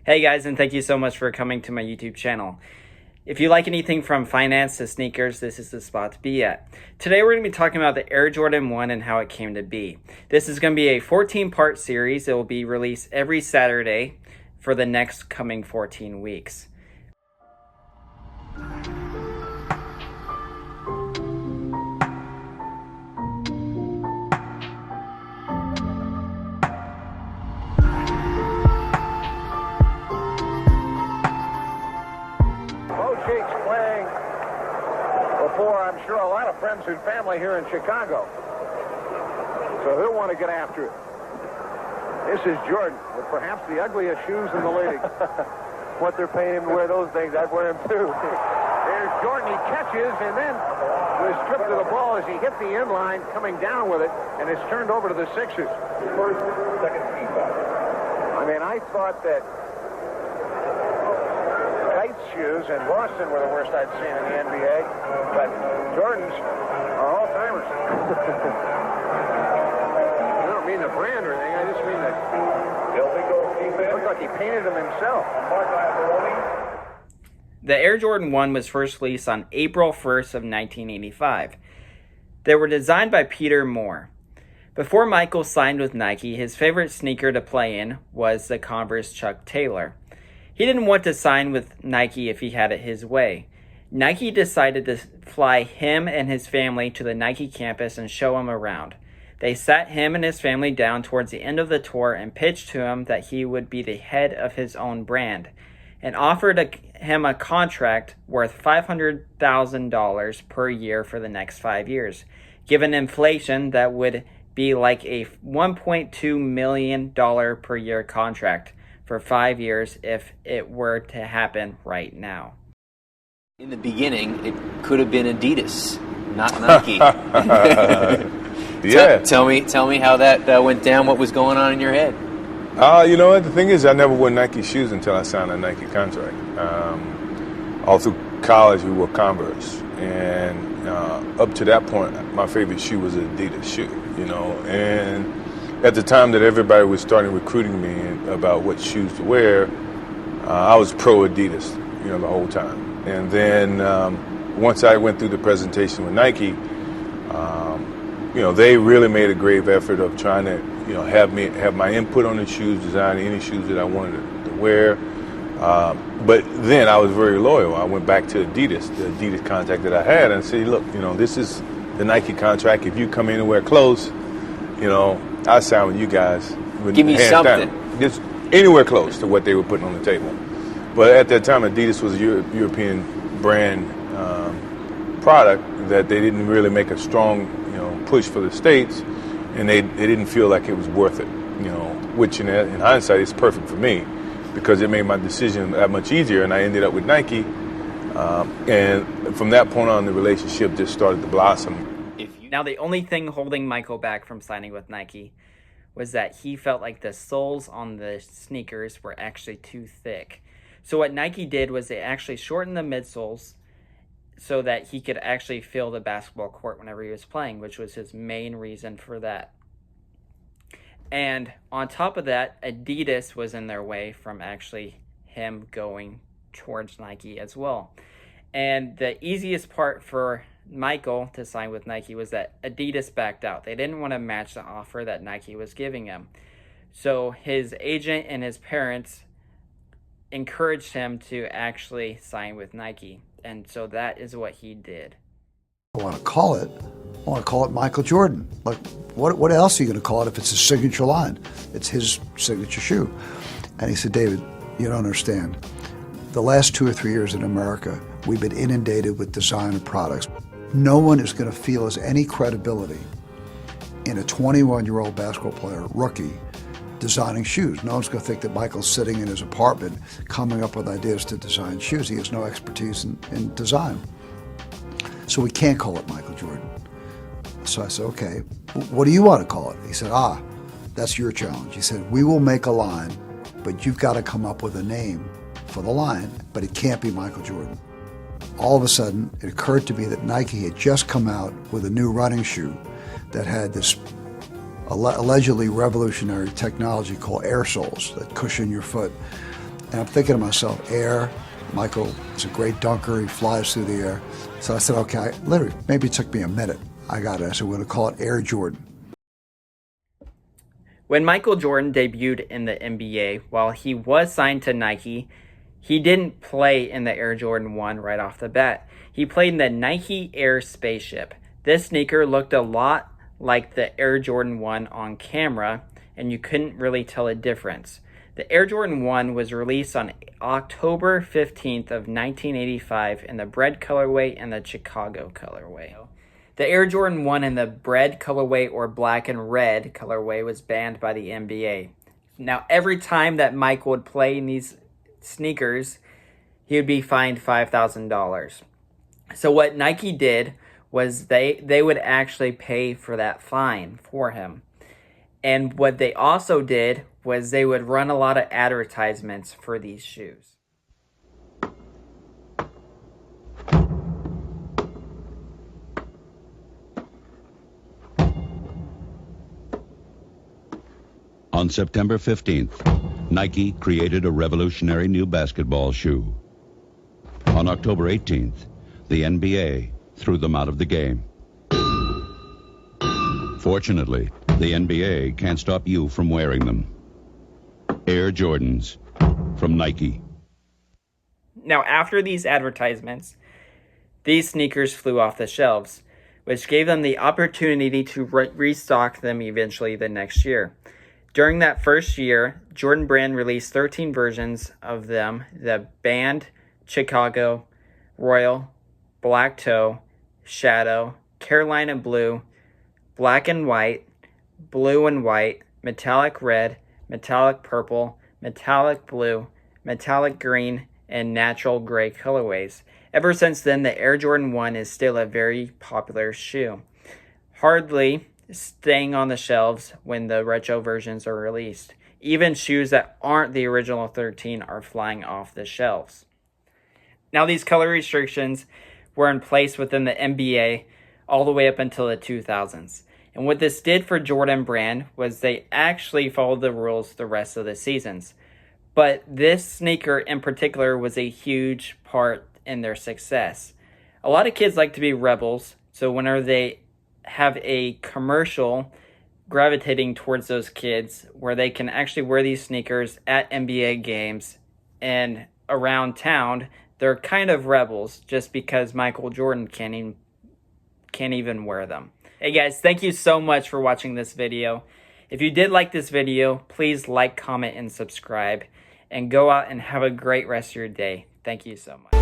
Hey guys, and thank you so much for coming to my YouTube channel. If you like anything from finance to sneakers, this is the spot to be at. Today we're going to be talking about the Air Jordan 1 and how it came to be. This is going to be a 14-part series. It will be released every Saturday for the next coming 14 weeks. Cheeks playing before, I'm sure, a lot of friends and family here in Chicago. So he'll want to get after it. This is Jordan with perhaps the ugliest shoes in the league. What they're paying him to wear those things, I'd wear them too. There's Jordan. He catches and then was stripped of the ball as he hit the end line, coming down with it, and it's turned over to the Sixers. First, second team foul. I mean, I thought that shoes in Boston were the worst I'd seen in the NBA, but Jordans are all-timers. I don't mean the brand or anything, I just mean that it looks like he painted them himself. The Air Jordan 1 was first released on April 1st of 1985. They were designed by Peter Moore. Before Michael signed with Nike, his favorite sneaker to play in was the Converse Chuck Taylor. He didn't want to sign with Nike if he had it his way. Nike decided to fly him and his family to the Nike campus and show him around. They sat him and his family down towards the end of the tour and pitched to him that he would be the head of his own brand, and offered him a contract worth $500,000 per year for the next 5 years. Given inflation, that would be like a $1.2 million per year contract for 5 years if it were to happen right now. In the beginning, it could have been Adidas, not Nike. Yeah. Tell me how that went down. What was going on in your head? You know what? The thing is, I never wore Nike shoes until I signed a Nike contract. All through college, we wore Converse. And up to that point, my favorite shoe was an Adidas shoe, you know. And at the time that everybody was starting recruiting me about what shoes to wear, I was pro Adidas, you know, the whole time. And then once I went through the presentation with Nike, you know, they really made a grave effort of trying to, you know, have my input on the shoes, design any shoes that I wanted to wear. But then I was very loyal. I went back to Adidas, the Adidas contract that I had, and said, look, you know, this is the Nike contract. If you come anywhere close, you know, I sign with you guys. Give me something. Just anywhere close to what they were putting on the table. But at that time, Adidas was a European brand product that they didn't really make a strong, you know, push for the States, and they didn't feel like it was worth it. You know, which in hindsight is perfect for me because it made my decision that much easier, and I ended up with Nike. And from that point on, the relationship just started to blossom. Now, the only thing holding Michael back from signing with Nike was that he felt like the soles on the sneakers were actually too thick. So what Nike did was they actually shortened the midsoles so that he could actually feel the basketball court whenever he was playing, which was his main reason for that. And on top of that, Adidas was in their way from actually him going towards Nike as well. And the easiest part for Michael to sign with Nike was that Adidas backed out. They didn't want to match the offer that Nike was giving him. So his agent and his parents encouraged him to actually sign with Nike. And so that is what he did. I want to call it Michael Jordan. Like, what else are you going to call it if it's his signature line? It's his signature shoe. And he said, David, you don't understand. The last 2 or 3 years in America, we've been inundated with designer products. No one is going to feel as any credibility in a 21-year-old basketball player, rookie, designing shoes. No one's going to think that Michael's sitting in his apartment coming up with ideas to design shoes. He has no expertise in design. So we can't call it Michael Jordan. So I said, okay, what do you want to call it? He said, that's your challenge. He said, we will make a line, but you've got to come up with a name for the line, but it can't be Michael Jordan. All of a sudden, it occurred to me that Nike had just come out with a new running shoe that had this allegedly revolutionary technology called air soles that cushion your foot. And I'm thinking to myself, air, Michael is a great dunker. He flies through the air. So I said, okay, literally, maybe it took me a minute. I got it. I said, we're going to call it Air Jordan. When Michael Jordan debuted in the NBA, while he was signed to Nike, he didn't play in the Air Jordan 1 right off the bat. He played in the Nike Air Spaceship. This sneaker looked a lot like the Air Jordan 1 on camera, and you couldn't really tell a difference. The Air Jordan 1 was released on October 15th of 1985 in the bread colorway and the Chicago colorway. The Air Jordan 1 in the bread colorway or black and red colorway was banned by the NBA. Now, every time that Mike would play in these sneakers, he would be fined $5,000. So what Nike did was they would actually pay for that fine for him. And what they also did was they would run a lot of advertisements for these shoes. On September 15th, Nike created a revolutionary new basketball shoe. On October 18th, the NBA threw them out of the game. Fortunately, the NBA can't stop you from wearing them. Air Jordans from Nike. Now, after these advertisements, these sneakers flew off the shelves, which gave them the opportunity to restock them eventually the next year. During that first year, Jordan Brand released 13 versions of them: the Band, Chicago, Royal, Black Toe, Shadow, Carolina Blue, Black and White, Blue and White, Metallic Red, Metallic Purple, Metallic Blue, Metallic Green, and Natural Gray colorways. Ever since then, the Air Jordan 1 is still a very popular shoe, hardly staying on the shelves when the retro versions are released. Even shoes that aren't the original 13 are flying off the shelves. Now, these color restrictions were in place within the NBA all the way up until the 2000s. And what this did for Jordan Brand was they actually followed the rules the rest of the seasons. But this sneaker in particular was a huge part in their success. A lot of kids like to be rebels, so whenever they have a commercial gravitating towards those kids where they can actually wear these sneakers at NBA games and around town, they're kind of rebels just because Michael Jordan can't even wear them. Hey guys, thank you so much for watching this video. If you did like this video, please like, comment, and subscribe. And go out and have a great rest of your day. Thank you so much.